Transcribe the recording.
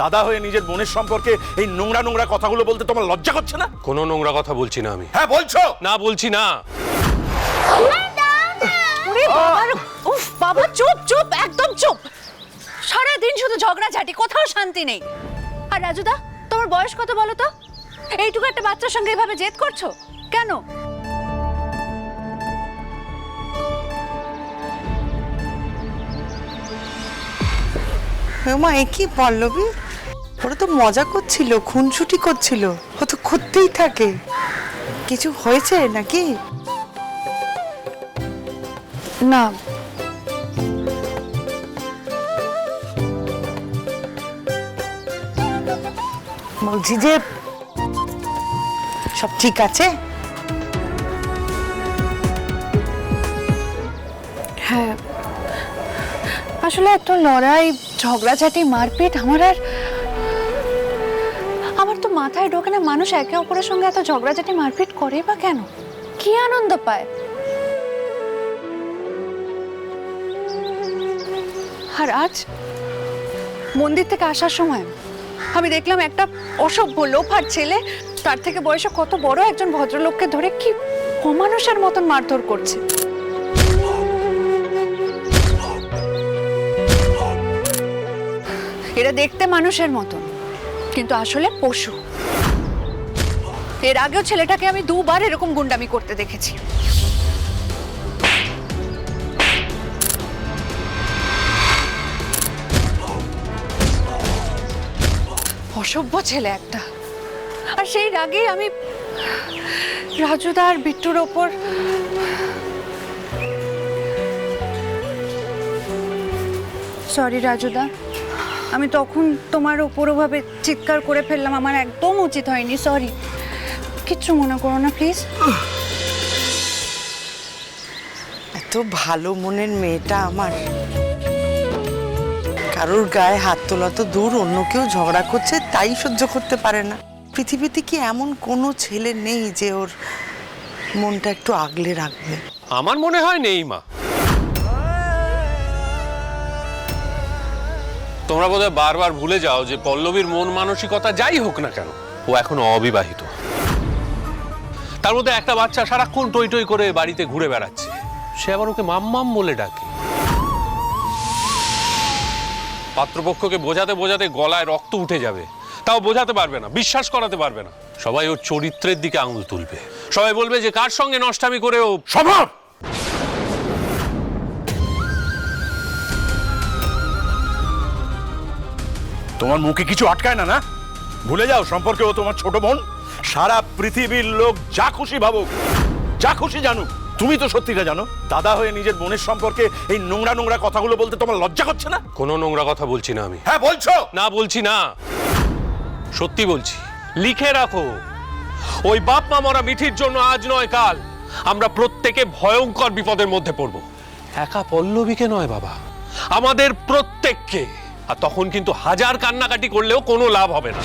দাদা হয়ে নিজের বোনের সম্পর্কে এই নোংরা নোংরা কথাগুলো বলতে তোমার লজ্জা করছে না? কোনো নোংরা কথা বলছি না আমি। হ্যাঁ বলছো? না বলছি না। উফ বাবা, চুপ চুপ, একদম চুপ। সারাদিন শুধু ঝগড়াঝাটি, কোথাও শান্তি নেই। আর রাজুদা, তোমার বয়স কত বলো তো? এইটুকু একটা বাচ্চার সঙ্গে এভাবে জেদ করছো কেন? মা, এ কি পল্লবী? ওরা তো মজা করছিল, খুনসুটি করছিল। ও তো করতেই থাকে। কিছু হয়েছে নাকি? না, বলছি যে সব ঠিক আছে? হ্যাঁ, আসলে এত লড়াই, ঝগড়াঝাটি, মারপিট আমার তো মাথায় ঢোকে না। মানুষ একে অপরের সঙ্গে এত ঝগড়াঝাটি মারপিট করে বা কেন? কি আনন্দ পায়? আর আজ মন্দির থেকে আসার সময় আমি দেখলাম একটা অসভ্য লোফার ছেলে তার থেকে বয়সে কত বড় একজন ভদ্রলোককে ধরে কি অমানুষের মতন মারধর করছে। এরা দেখতে মানুষের মতন, কিন্তু আসলে পশু। এর আগেও ছেলেটাকে আমি দুবার এরকম গুন্ডামি করতে দেখেছি। অসভ্য ছেলে একটা। আর সেই রাগে আমি রাজুদা আর বিট্টুর ওপর সরি রাজুদা, আমি তখন তোমার ওপর ওভাবে চিৎকার করে ফেললাম। আমার একদম উচিত হয়নি, সরি। কিচ্ছু মনে করো না প্লিজ। এত ভালো মনের মেয়েটা আমার। কারোর গায়ে হাত তোলা তো দূর, অন্য কেউ ঝগড়া করছে তাই সহ্য করতে পারে না। পৃথিবীতে কি এমন কোনো ছেলে নেই যে ওর মনটা একটু আগলে রাখবে? আমার মনে হয় নেই মা। তোমরা বোধহয় বারবার ভুলে যাও যে পল্লবীর মন মানসিকতা যাই হোক না কেন, ও এখনো অবিবাহিত। তার মধ্যে একটা বাচ্চা সারাক্ষণ টই টই করে বাড়িতে ঘুরে বেড়াচ্ছে, সে আবার ওকে মাম্মাম বলে ডাকে। পাত্রপক্ষকে বোঝাতে বোঝাতে গলায় রক্ত উঠে যাবে, তাও বোঝাতে পারবে না, বিশ্বাস করাতে পারবে না। সবাই ওর চরিত্রের দিকে আঙুল তুলবে, সবাই বলবে যে কার সঙ্গে নষ্টামি করে ও। সম্ভব? তোমার মুখে কিছু আটকায় না? না ভুলে যাও সম্পর্কে ও তোমার ছোট বোন। সারা পৃথিবীর লোক যা খুশি ভাবুক, যা খুশি জানুক, তুমি তো সত্যিটা জানো। দাদা হয়ে নিজের বোনের সম্পর্কে এই নোংরা নোংরা কথাগুলো বলতে তোমার লজ্জা করছে না? কোনো নোংরা কথা বলছি না আমি। হ্যাঁ বলছো? না বলছি না, সত্যি বলছি। লিখে রাখো, ওই বাপ মা মরা মিঠির জন্য আজ নয় কাল আমরা প্রত্যেকে ভয়ঙ্কর বিপদের মধ্যে পড়ব। একা পল্লবীকে নয় বাবা, আমাদের প্রত্যেককে। আর তখন কিন্তু হাজার কান্নাকাটি করলেও কোনো লাভ হবে না।